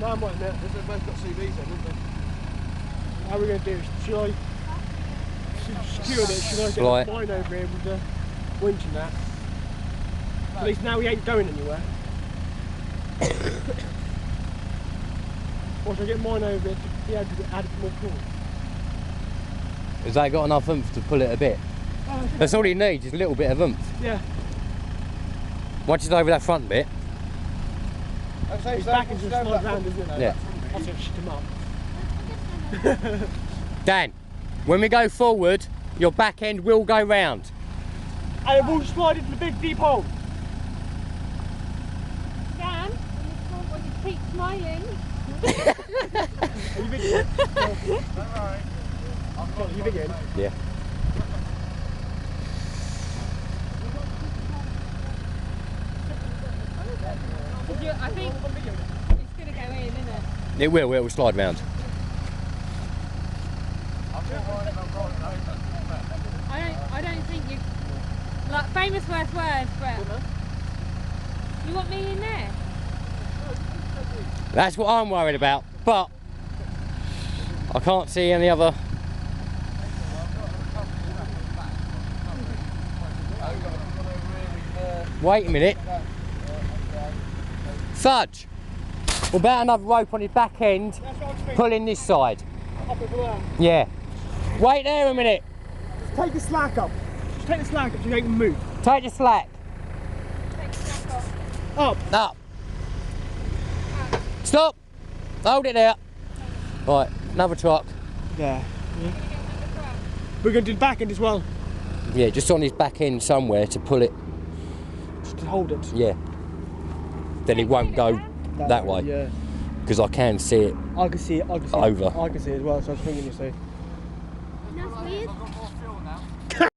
No, I might admit. They've both got CVs then, haven't they? How are we going to do this? Should I secure it? Should I get mine over here with the winch and that? At least now we ain't going anywhere. Or should I get mine over here to be able to add more cord? Has that got enough oomph to pull it a bit? Oh, That's all he needs, is a little bit of oomph. Yeah. Once it's over that front bit. His back is just slide round, isn't it? Yeah. I'll just shit him up. Dan, when we go forward, your back end will go round. And it will slide into the big deep hole. Dan, when you keep smiling. Are you videoing? Don't worry. Are you videoing? Yeah. I think it's going to go in, isn't it? It will slide round. I don't think you... Like, famous worst words, but... You want me in there? That's what I'm worried about, but I can't see any other. Wait a minute. Fudge! What about another rope on his back end, pulling this side? Up it below. Yeah. Wait there a minute. Just take the slack up. Just take the slack up so you can move. Take the slack. Take the strap off. Up. Up. Stop. Hold it there. Right, another truck. There. Yeah. We're going to do the back end as well. Yeah, just on his back end somewhere to pull it. Just to hold it. Yeah. Then it won't go that way. Yeah. Because I can see it. I can see it. I can see Over. it. I can see it as well, so I was thinking you see. That's weird.